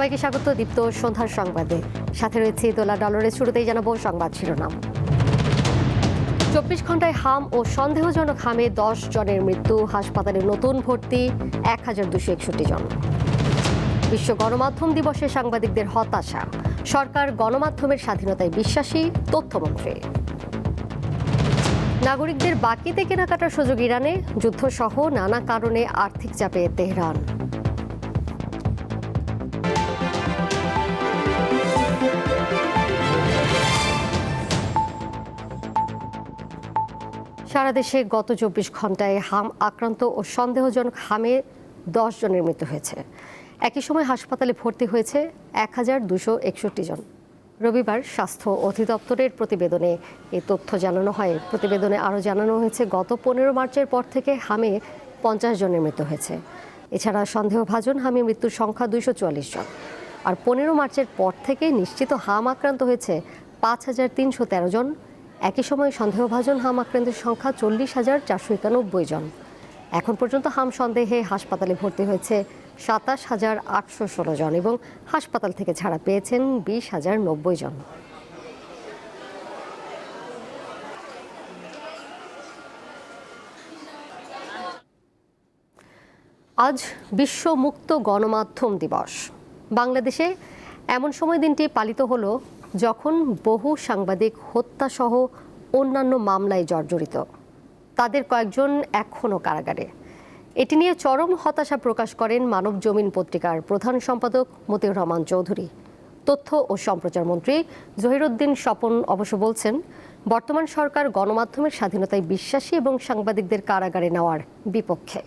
সবাইকে স্বাগত দীপ্ত সন্ধ্যার সংবাদে। সাথে রয়েছে দোলা ডলারের। শুরুতেই জানাবো সংবাদ শিরোনাম। 24 ঘন্টায় হাম ও সন্দেহজনক হামে 10 জনের মৃত্যু, হাসপাতালে নতুন ভর্তি 1261 জন। বিশ্ব গণমাধ্যম দিবসে সাংবাদিকদের হতাশা, সরকার গণমাধ্যমের স্বাধীনতায় বিশ্বাসী, তথ্যমন্ত্রী। নাগরিকদের বাকিতে কেনাকাটার সুযোগ ইরানে, যুদ্ধসহ নানা কারণে আর্থিক চাপে তেহরান। সারা দেশে গত 24 ঘন্টায় হাম আক্রান্ত ও সন্দেহজনক হামে 10 জনের মৃত্যু হয়েছে। একই সময় হাসপাতালে ভর্তি হয়েছে 1261 জন। রবিবার স্বাস্থ্য অধিদপ্তরের প্রতিবেদনে এই তথ্য জানানো হয়। প্রতিবেদনে আরও জানানো হয়েছে, গত 15 মার্চের পর থেকে হামে 50 জনের মৃত্যু হয়েছে। এছাড়া সন্দেহভাজন হামে মৃত্যুর সংখ্যা 244 জন। আর 15 মার্চের পর থেকে নিশ্চিত হাম আক্রান্ত হয়েছে 5313 জন। একই সময় সন্দেহভাজন হাম আক্রান্তের সংখ্যা 40,491 জন। এখন পর্যন্ত হাম সন্দেহে হাসপাতালে ভর্তি হয়েছে 27,816 জন এবং হাসপাতাল থেকে ছাড়া পেয়েছেন 20,090 জন। আজ বিশ্ব মুক্ত গণমাধ্যম দিবস। বাংলাদেশে এমন সময় দিনটি পালিত হলো যখন বহু সাংবাদিক হত্যাসহ অন্যান্য মামলায় জর্জরিত। তাদের কয়েকজন এখনও কারাগারে। এটি নিয়ে চরম হতাশা প্রকাশ করেন মানব জমিন পত্রিকার প্রধান সম্পাদক মতিউর রহমান চৌধুরী। তথ্য ও সম্প্রচার মন্ত্রী জহিরুদ্দিন স্বপন অবশ্য বলছেন, বর্তমান সরকার গণমাধ্যমের স্বাধীনতায় বিশ্বাসী এবং সাংবাদিকদের কারাগারে নেওয়ার বিপক্ষে।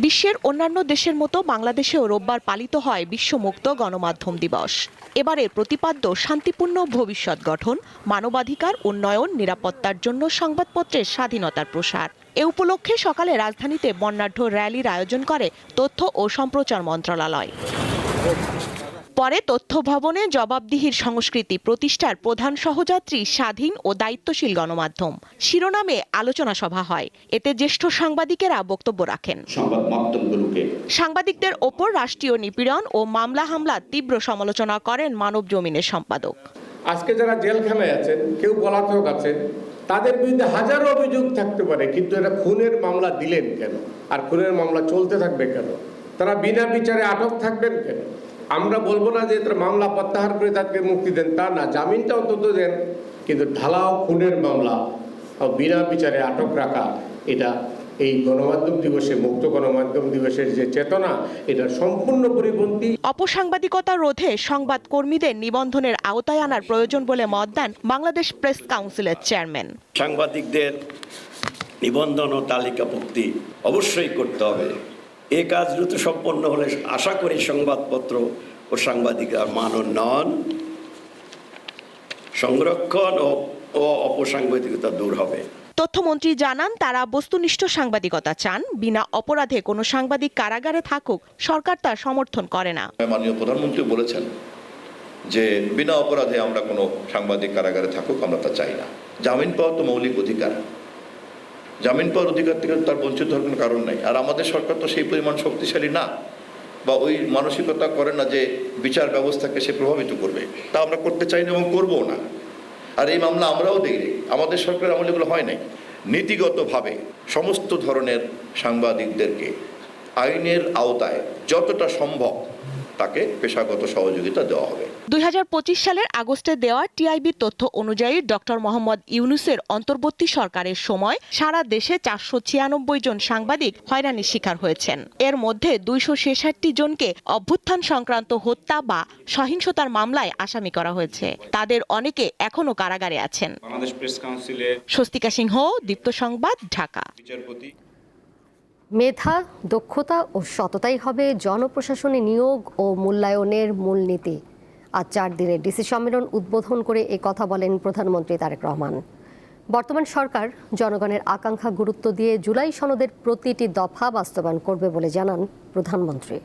বিশ্বের অন্যান্য দেশের মতো বাংলাদেশেও রোববার পালিত হয় বিশ্ব মুক্ত গণমাধ্যম দিবস। এবারের প্রতিপাদ্য শান্তিপূর্ণ ভবিষ্যৎ গঠন, মানবাধিকার উন্নয়ন, নিরাপত্তার জন্য সংবাদপত্রের স্বাধীনতার প্রসার। এ উপলক্ষে সকালে রাজধানীতে বর্ণাঢ্য র্যালির আয়োজন করে তথ্য ও সম্প্রচার মন্ত্রণালয়। পরে তথ্য ভবনে জবাবদিহির সংস্কৃতি প্রতিষ্ঠার প্রধান সহযাত্রী স্বাধীন ও দায়িত্বশীল গণমাধ্যম শিরোনামে আলোচনা সভা হয়। এতে জ্যেষ্ঠ সাংবাদিকেরা বক্তব্য রাখেন। সাংবাদিকদের ওপর রাষ্ট্রীয় নিপীড়ন ও মামলা হামলার তীব্র সমালোচনা করেন মানব জমিনের সম্পাদক। আজকে যারা জেলখানায় আছেন, কেউ পলাতক আছেন, তাদের বিরুদ্ধে হাজারো অভিযোগ থাকতে পারে, কিন্তু এরা খুনের মামলা দিলেন কেন? আর খুনের মামলা চলতে থাকবে কেন? তারা বিনা বিচারে আটক থাকবেন কেন? আমরা বলবো না যে তারা মামলা প্রত্যাহার করে তাদেরকে মুক্তি দেন, তা না, জামিনটা অন্তত দেন, কিন্তু ঢালাও খুনের মামলা বিনা বিচারে আটক রাখা, এটা এই গণমাধ্যম দিবসে, মুক্ত গণমাধ্যম দিবসের যে চেতনা, এটা সম্পূর্ণ পরিপন্থী। অপসাংবাদিকতা রোধে সংবাদ কর্মীদের নিবন্ধনের আওতায় আনার প্রয়োজন বলে মত দেন বাংলাদেশ প্রেস কাউন্সিলের চেয়ারম্যান। সাংবাদিকদের নিবন্ধন ও তালিকাভুক্তি অবশ্যই করতে হবে। এ কাজ দ্রুত সম্পন্ন হলে আশা করি সংবাদপত্র ও সাংবাদিকরা মান উন্নয়ন, সংরক্ষণ ও অপসাংবাদিকতা দূর হবে। তথ্যমন্ত্রী জানান, তারা বস্তুনিষ্ঠ সাংবাদিকতা চান। বিনা অপরাধে কোনো সাংবাদিক কারাগারে থাকুক সরকার তার সমর্থন করে না। মাননীয় প্রধানমন্ত্রী বলেছেন যে বিনা অপরাধে আমরা কোনো সাংবাদিক কারাগারে থাকুক, আমরা তা চাই না। জামিন পাওয়া তো মৌলিক অধিকার, জামিন পাওয়ার অধিকার থেকে তার বঞ্চিত হওয়ার কোনো কারণ নাই। আর আমাদের সরকার তো সেই পরিমাণ শক্তিশালী না, বা ওই মানসিকতা করে না যে বিচার ব্যবস্থাকে সে প্রভাবিত করবে। তা আমরা করতে চাই না এবং করবো না। আর এই মামলা আমরাও দেখি, আমাদের সরকার আমলে এগুলো হয় নাই। নীতিগতভাবে সমস্ত ধরনের সাংবাদিকদেরকে আইনের আওতায় যতটা সম্ভব তাকে পেশাগত সহযোগিতা দেওয়া হবে। 2025 সালের আগস্টে দেওয়া টিআইবি তথ্য অনুযায়ী ডক্টর মোহাম্মদ ইউনূসের অন্তর্বর্তী সরকারের সময় সারা দেশে 496 জন সাংবাদিক হয়রানির শিকার হয়েছেন। এর মধ্যে 266 জনকে অভ্যুত্থান সংক্রান্ত হত্যা বা সহিংসতার মামলায় আসামি করা হয়েছে। তাদের অনেকে এখনো কারাগারে আছেন। বাংলাদেশ প্রেস কাউন্সিলের স্বস্তিকা সিংহ, দীপ্ত সংবাদ, ঢাকা। মেধা, দক্ষতা ও সততাই হবে জনপ্রশাসনে নিয়োগ ও মূল্যায়নের মূলনীতি। আজ 4 দিনের ডিসি সম্মেলন উদ্বোধন করে এ কথা বলেন প্রধানমন্ত্রী তারেক রহমান। বর্তমান সরকার জনগণের আকাঙ্ক্ষা গুরুত্ব দিয়ে জুলাই সনদের প্রতিটি দফা বাস্তবায়ন করবে বলে জানান প্রধানমন্ত্রী।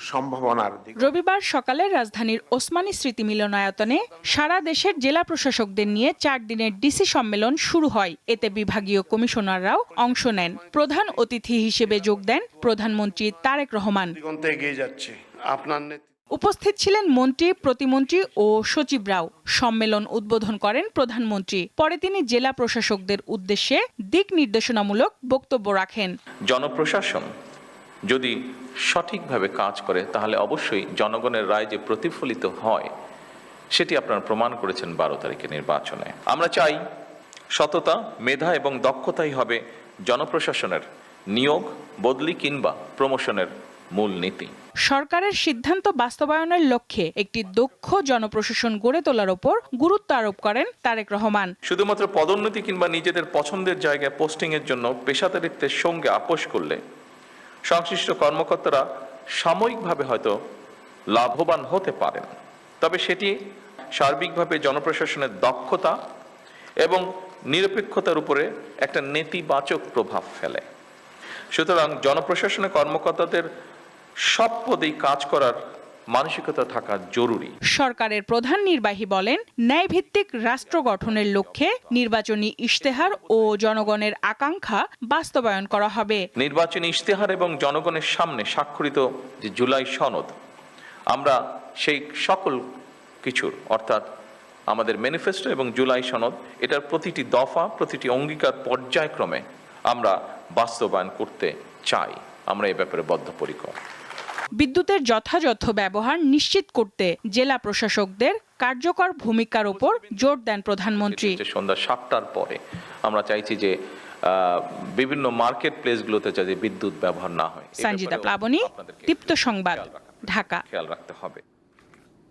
সম্ভাবনার দিক। রবিবার সকালে রাজধানীর ওসমানী স্মৃতি মিলনায়তনে সারা দেশের জেলা প্রশাসকদের নিয়ে 4 দিনের ডিসি সম্মেলন শুরু হয়। এতে বিভাগীয় কমিশনাররাও অংশ নেন। প্রধান অতিথি হিসেবে যোগ দেন প্রধানমন্ত্রী তারেক রহমান। দিগন্তে এগিয়ে যাচ্ছে আপনার উপস্থিত ছিলেন মন্ত্রী, প্রতিমন্ত্রী ও সচিবরাও। সম্মেলন উদ্বোধন করেন প্রধানমন্ত্রী। পরে তিনি জেলা প্রশাসকদের উদ্দেশ্যে দিক নির্দেশনামূলক বক্তব্য রাখেন। জনপ্রশাসন যদি সঠিকভাবে কাজ করে তাহলে অবশ্যই জনগণের রায় যে প্রতিফলিত হয় সেটি আপনারা প্রমাণ করেছেন 12 তারিখের নির্বাচনে। আমরা চাই সততা, মেধা এবং দক্ষতাই হবে জনপ্রশাসনের নিয়োগ, বদলি কিংবা প্রমোশনের মূল নীতি। সরকারের সিদ্ধান্ত বাস্তবায়নের লক্ষ্যে একটি দক্ষ জনপ্রশাসন গড়ে তোলার উপর গুরুত্ব আরোপ করেন তারেক রহমান। শুধুমাত্র পদোন্নতি কিংবা নিজেদের পছন্দের জায়গায় পোস্টিং এর জন্য পেশাদারিত্বের সঙ্গে আপোষ করলে সংশ্লিষ্ট কর্মকর্তারা সাময়িকভাবে হয়তো লাভবান হতে পারেন, তবে সেটি সার্বিকভাবে জনপ্রশাসনের দক্ষতা এবং নিরপেক্ষতার উপরে একটা নেতিবাচক প্রভাব ফেলে। সুতরাং জনপ্রশাসনের কর্মকর্তাদের সব পদেই কাজ করার মানসিকতা থাকা জরুরি। সরকারের প্রধান নির্বাহী বলেন, ন্যায়ভিত্তিক রাষ্ট্র গঠনের লক্ষ্যে নির্বাচনী ইশতেহার ও জনগণের আকাঙ্ক্ষা বাস্তবায়ন করা হবে। নির্বাচনী ইশতেহার এবং জনগণের সামনে স্বাক্ষরিত যে জুলাই সনদ, আমরা সেই সকল কিছুর অর্থাৎ আমাদের ম্যানিফেস্টো এবং জুলাই সনদ, এটার প্রতিটি দফা, প্রতিটি অঙ্গীকার পর্যায়ক্রমে আমরা বাস্তবায়ন করতে চাই। আমরা এ ব্যাপারে বদ্ধপরিকর। বিদ্যুতের যথাযথ ব্যবহার নিশ্চিত করতে জেলা প্রশাসকদের কার্যকর ভূমিকার উপর জোর দেন প্রধানমন্ত্রী। সন্ধ্যা 7টার পরে আমরা চাইছি যে বিভিন্ন মার্কেট প্লেসগুলোতে যাতে বিদ্যুৎ ব্যবহার না হয়। সঞ্জিদা প্লাবনী, দীপ্ত সংবাদ, ঢাকা। খেয়াল রাখতে হবে।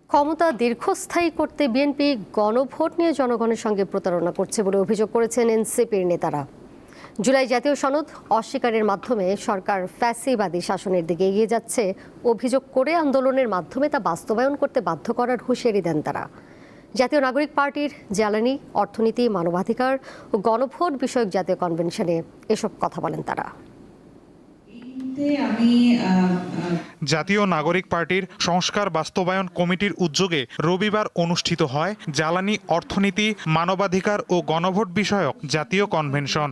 ক্ষমতা দীর্ঘস্থায়ী করতে বিএনপি গণভোট নিয়ে জনগণের সঙ্গে প্রতারণা করছে বলে অভিযোগ করেছেন এনসিপির নেতারা। জুলাই জাতীয় সনদ অস্বীকারের মাধ্যমে সরকার ফ্যাসিবাদী শাসনের দিকে এগিয়ে যাচ্ছে অভিযোগ করে আন্দোলনের মাধ্যমে তা বাস্তবায়ন করতে বাধ্য করার হুঁশিয়ারি দেন তারা। জাতীয় নাগরিক পার্টির জ্বালানি, অর্থনীতি, মানবাধিকার ও গণভোট বিষয়ক জাতীয় কনভেনশনে এসব কথা বলেন তারা। জাতীয় নাগরিক পার্টির সংস্কার বাস্তবায়ন কমিটির উদ্যোগে রবিবার অনুষ্ঠিত হয় জ্বালানি, অর্থনীতি, মানবাধিকার ও গণভোট বিষয়ক জাতীয় কনভেনশন।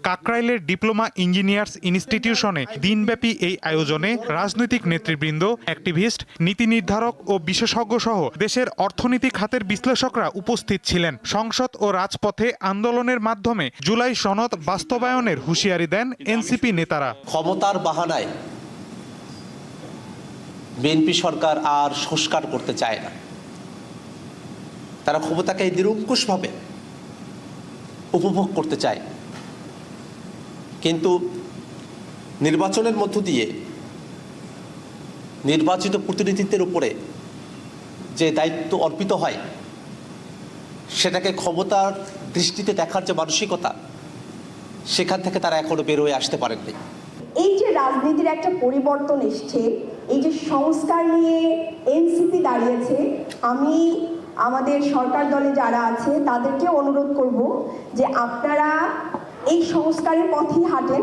কাকরাইলের ডিপ্লোমা ইঞ্জিনিয়ার্স ইনস্টিটিউশনে দিনব্যাপী এই আয়োজনে রাজনৈতিক নেতৃবৃন্দ, অ্যাক্টিভিস্ট, নীতি নির্ধারক ও বিশেষজ্ঞ সহ দেশের অর্থনীতি খাতের বিশ্লেষকরা উপস্থিত ছিলেন। সংসদ ও রাজপথে আন্দোলনের মাধ্যমে জুলাই সনদ বাস্তবায়নের হুঁশিয়ারি দেন এনসিপি নেতারা। ক্ষমতার বাহানায় বিএনপি সরকার আর সংস্কার করতে চায় না। তারা ক্ষমতাকে নিরঙ্কুশভাবে উপভোগ করতে চায়, কিন্তু নির্বাচনের মধ্য দিয়ে নির্বাচিত প্রতিনিধিত্বের উপরে যে দায়িত্ব অর্পিত হয় সেটাকে ক্ষমতার দৃষ্টিতে দেখার যে মানসিকতা, সেখান থেকে তারা এখনো বের হয়ে আসতে পারেননি। এই যে রাজনীতির একটা পরিবর্তন এসছে, এই যে সংস্কার নিয়ে এনসিপি দাঁড়িয়েছে, আমি আমাদের সরকার দলে যারা আছে তাদেরকে অনুরোধ করব যে আপনারা এই সংস্কারের পথেই হাঁটেন।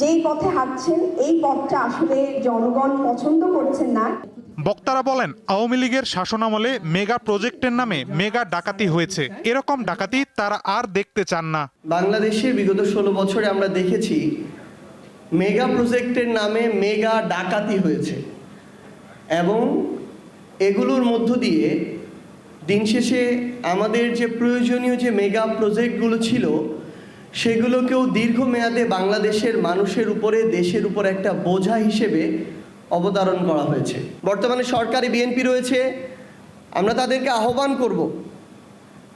যেই পথে হাঁটছেন এই পথটা আসলে জনগণ পছন্দ করছেন না। বক্তারা বলেন, আওয়ামী লীগের শাসনামলে মেগা প্রজেক্টের নামে মেগা ডাকাতি হয়েছে। এরকম ডাকাতি তারা আর দেখতে চান না। বাংলাদেশের বিগত 16 বছরে আমরা দেখেছি মেগা প্রজেক্টের নামে মেগা ডাকাতি হয়েছে, এবং এগুলোর মধ্য দিয়ে দিন শেষে আমাদের যে প্রয়োজনীয় যে মেগা প্রজেক্টগুলো ছিল সেগুলোকেও দীর্ঘমেয়াদে বাংলাদেশের মানুষের উপরে, দেশের উপর একটা বোঝা হিসেবে অবতারণ করা হয়েছে। বর্তমানে সরকারি বিএনপি রয়েছে, আমরা তাদেরকে আহ্বান করব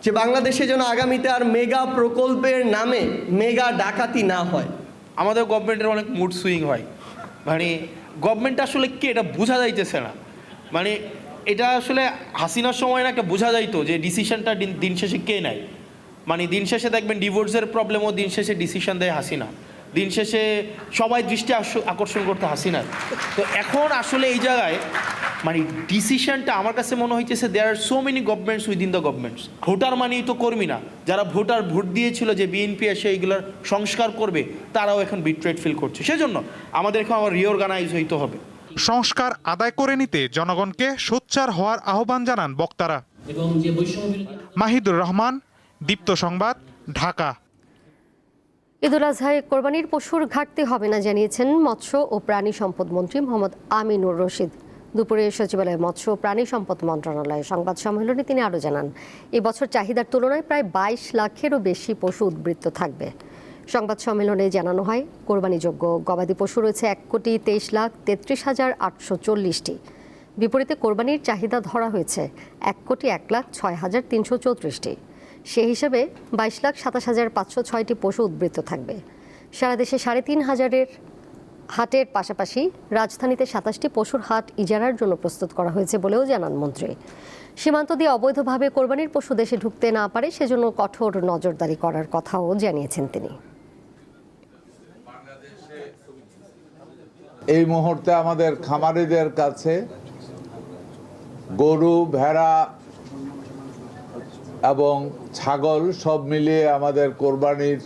যে বাংলাদেশে যেন আগামীতে আর মেগা প্রকল্পের নামে মেগা ডাকাতি না হয়। আমাদের গভর্নমেন্টের অনেক মুড সুইং হয়, মানে গভর্নমেন্ট আসলে কি এটা বোঝা যাইতেছে না। মানে এটা আসলে হাসিনার সময় না একটা বোঝা যাইতো যে ডিসিশনটা দিন শেষে কে নেয়। মানে দিন শেষে দেখবেন ডিভোর্সের প্রবলেমও দিন শেষে ডিসিশন দেয় হাসিনা। দিন শেষে সবাই দৃষ্টি আকর্ষণ করতে হাসিনার। তো এখন আসলে এই জায়গায় মানে ডিসিশনটা আমার কাছে মনে হইতেছে there are so many governments within the governments. Voter মানেই তো কর্মী না, যারা ভোট দিয়েছিল যে বিএনপি এসে এইগুলোর সংস্কার করবে তারাও এখন বিট্রেড ফিল করছে। সেজন্য আমাদের এখন আবার রিঅর্গানাইজ হইতে হবে। সংস্কার আদায় করে নিতে জনগণকে সোচ্চার হওয়ার আহ্বান জানান বক্তারা। মাহিদুর রহমান, দীপ্ত সংবাদ, ঢাকা। ঈদুল আজহায় কোরবানির পশুর ঘাটতি হবে না জানিয়েছেন মৎস্য ও প্রাণী সম্পদ মন্ত্রী মোহাম্মদ আমিনুর রশিদ। দুপুরে সচিবালয়ে মৎস্য ও প্রাণী সম্পদ মন্ত্রণালয়ে সংবাদ সম্মেলনে তিনি আরও জানান, এবছর চাহিদার তুলনায় প্রায় 22 লাখেরও বেশি পশু উদ্বৃত্ত থাকবে। সংবাদ সম্মেলনে জানানো হয়, কোরবানিযোগ্য গবাদি পশু রয়েছে 1,23,33,840টি। বিপরীতে কোরবানির চাহিদা ধরা হয়েছে 1,01,06,334টি। সে হিসেবে 22,27,506টি পশু উদ্বৃত্ত থাকবে। সারা দেশে 3,500 হাটের পাশাপাশি রাজধানীতে 27টি পশুর হাট ইজারার জন্য প্রস্তুত করা হয়েছে বলেও জানান মন্ত্রী। সীমান্ত দিয়ে অবৈধভাবে কোরবানির পশু দেশে ঢুকতে না পারে সেজন্য কঠোর নজরদারি করার কথাও জানিয়েছেন তিনি। এই মুহূর্তে আমাদের খামারিদের কাছে গরু, ভেড়া এবং ছাগল সব মিলিয়ে আমাদের কোরবানির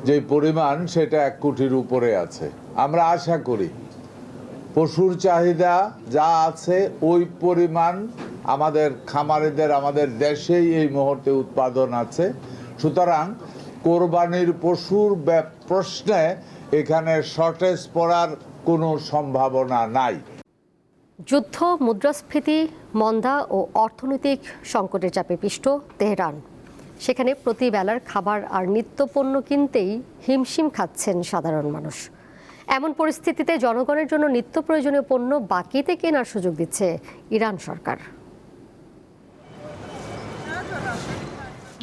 যে পরিমাণ সেটা 1 কোটির উপরে আছে। আমরা আশা করি পশুর চাহিদা যা আছে ওই পরিমাণ আমাদের খামারিদের আমাদের দেশেই এই মুহূর্তে উৎপাদন আছে। সুতরাং কোরবানির পশুর প্রশ্নে এখানে শর্টেজ পড়ার কোনো সম্ভাবনা নাই। যুদ্ধ, মুদ্রাস্ফীতি, মন্দা ও অর্থনৈতিক সংকটের চাপে পিষ্ট তেহরান। সেখানে প্রতি বেলার খাবার আর নিত্যপণ্য কিনতেই হিমশিম খাচ্ছেন সাধারণ মানুষ। এমন পরিস্থিতিতে জনগণের জন্য নিত্য প্রয়োজনীয় পণ্য বাকিতে কেনার সুযোগ দিচ্ছে ইরান সরকার।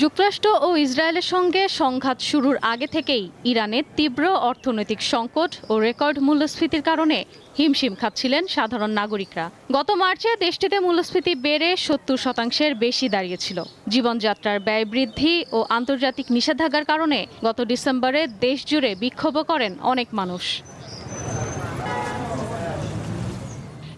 যুক্তরাষ্ট্র ও ইসরায়েলের সঙ্গে সংঘাত শুরুর আগে থেকেই ইরানের তীব্র অর্থনৈতিক সংকট ও রেকর্ড মূল্যস্ফীতির কারণে হিমশিম খাচ্ছিলেন সাধারণ নাগরিকরা। গত মার্চে দেশটিতে মূল্যস্ফীতি বেড়ে 70% বেশি দাঁড়িয়েছিল। জীবনযাত্রার ব্যয় বৃদ্ধি ও আন্তর্জাতিক নিষেধাজ্ঞার কারণে গত ডিসেম্বরে দেশ জুড়ে বিক্ষোভ করেন অনেক মানুষ।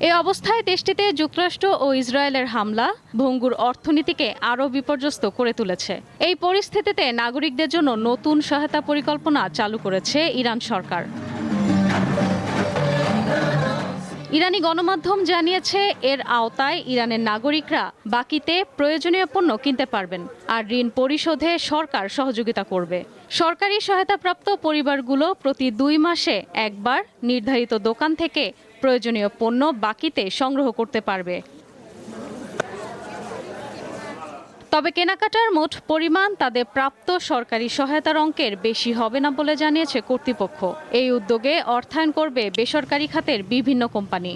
এই অবস্থায় দেশটিতে যুক্তরাষ্ট্র ও ইসরায়েলের হামলা ভঙ্গুর অর্থনীতিকে আরও বিপর্যস্ত করে তুলেছে। এই পরিস্থিতিতে নাগরিকদের জন্য নতুন সহায়তা পরিকল্পনা চালু করেছে ইরান সরকার। ইরানি গণমাধ্যম জানিয়েছে, এর আওতায় ইরানের নাগরিকরা বাকিতে প্রয়োজনীয় পণ্য কিনতে পারবেন, আর ঋণ পরিশোধে সরকার সহযোগিতা করবে। সরকারি সহায়তাপ্রাপ্ত পরিবারগুলো প্রতি 2 মাসে একবার নির্ধারিত দোকান থেকে প্রয়োজনীয় পণ্য বাকিতে সংগ্রহ করতে পারবে। তবে কেনাকাটার মোট পরিমাণ তাদের প্রাপ্ত সরকারি সহায়তার অঙ্কের বেশি হবে না বলে জানিয়েছে কর্তৃপক্ষ। এই উদ্যোগে অর্থায়ন করবে বেসরকারি খাতের বিভিন্ন কোম্পানি।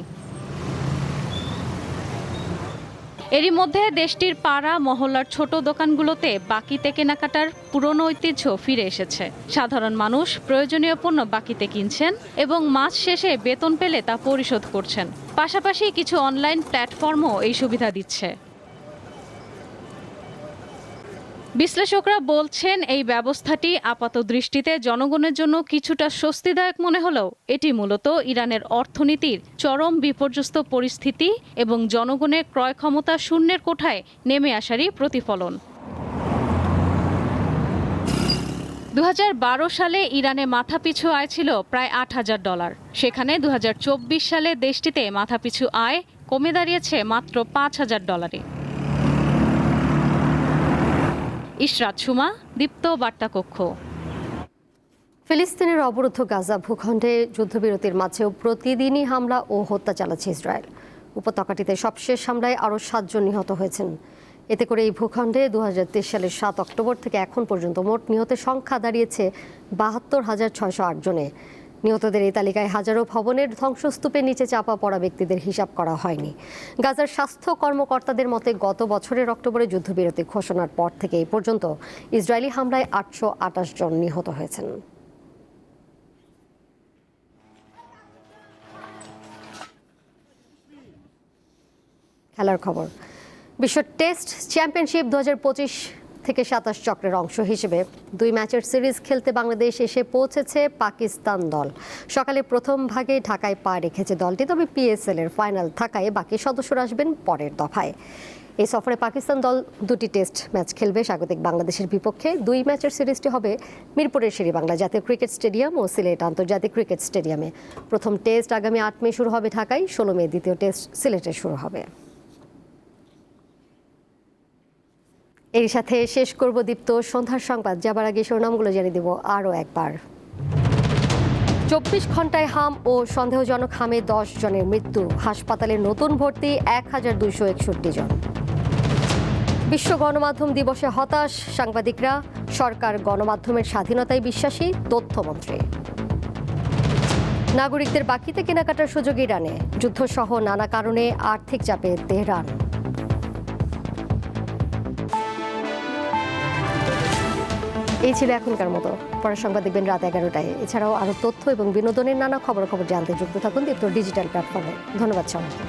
এরই মধ্যে দেশটির পাড়া মহল্লার ছোট দোকানগুলোতে বাকিতে কেনাকাটার পুরনো ঐতিহ্য ফিরে এসেছে। সাধারণ মানুষ প্রয়োজনীয় পণ্য বাকিতে কিনছেন এবং মাস শেষে বেতন পেলে তা পরিশোধ করছেন। পাশাপাশি কিছু অনলাইন প্ল্যাটফর্মও এই সুবিধা দিচ্ছে। বিশ্লেষকরা বলছেন, এই ব্যবস্থাটি আপাত দৃষ্টিতে জনগণের জন্য কিছুটা স্বস্তিদায়ক মনে হলেও এটি মূলত ইরানের অর্থনীতির চরম বিপর্যস্ত পরিস্থিতি এবং জনগণের ক্রয় ক্ষমতা শূন্যের কোঠায় নেমে আসারই প্রতিফলন। 2012 সালে ইরানে মাথাপিছু আয় ছিল প্রায় $8,000। সেখানে 2024 সালে দেশটিতে মাথাপিছু আয় কমে দাঁড়িয়েছে মাত্র $5,000। ইশরাত সুমা, দীপ্ত বার্তা কক্ষ। ফিলিস্তিনের অবরুদ্ধ গাজা ভূখণ্ডে যুদ্ধবিরতির মাঝেও প্রতিদিনই হামলা ও হত্যা চালাচ্ছে ইসরায়েল। উপত্যকাটিতে সবশেষ হামলায় আরও 7 জন নিহত হয়েছেন। এতে করে এই ভূখণ্ডে 2023 সালের 7 অক্টোবর থেকে এখন পর্যন্ত মোট নিহতের সংখ্যা দাঁড়িয়েছে 72,608 জনে। নিহতদের এই তালিকায় হাজারো ভবনের ধ্বংসস্তূপের নিচে চাপা পড়া ব্যক্তিদের হিসাব করা হয়নি। গাজার স্বাস্থ্য কর্মকর্তাদের মতে গত বছরের অক্টোবরে যুদ্ধবিরতি ঘোষণার পর থেকে এই পর্যন্ত ইসরায়েলি হামলায় 828 জন নিহত হয়েছেন। খেলার খবর। বিশ্ব টেস্ট চ্যাম্পিয়নশিপ 2025 থেকে 27 চক্রের অংশ হিসেবে 2 ম্যাচের সিরিজ খেলতে বাংলাদেশ এসে পৌঁছেছে পাকিস্তান দল। সকালে প্রথম ভাগে ঢাকায় পা রেখেছে দলটি, তবে পিএসএল এর ফাইনাল থাকায় বাকি সদস্যরা আসবেন পরের দফায়। এই সফরে পাকিস্তান দল 2টি টেস্ট ম্যাচ খেলবে স্বাগতিক বাংলাদেশের বিপক্ষে। 2 ম্যাচের সিরিজটি হবে মিরপুরের শেরেবাংলা জাতীয় ক্রিকেট স্টেডিয়াম ও সিলেট আন্তর্জাতিক ক্রিকেট স্টেডিয়ামে। প্রথম টেস্ট আগামী 8 মে শুরু হবে ঢাকায়, 16 মে দ্বিতীয় টেস্ট সিলেটে শুরু হবে। এর সাথে শেষ করব দীপ্ত সন্ধ্যার সংবাদ। যাবার আগে শিরোনামগুলো জানিয়ে দেব আরও একবার। 24 ঘন্টায় হাম ও সন্দেহজনক হামে 10 জনের মৃত্যু, হাসপাতালে নতুন ভর্তি 1261 জন। বিশ্ব গণমাধ্যম দিবসে হতাশ সাংবাদিকরা, সরকার গণমাধ্যমের স্বাধীনতায় বিশ্বাসী তথ্যমন্ত্রী। নাগরিকদের বাকিতে কেনাকাটার সুযোগ ইরানে, যুদ্ধসহ নানা কারণে আর্থিক চাপে তেহরান। এই ছিল এখনকার মতো। পরের সংবাদ দেখবেন রাত 11টায়। এছাড়াও আরও তথ্য এবং বিনোদনের নানা খবর জানতে যুক্ত থাকুন দীপ্ত ডিজিটাল প্ল্যাটফর্মে। ধন্যবাদ সবাইকে।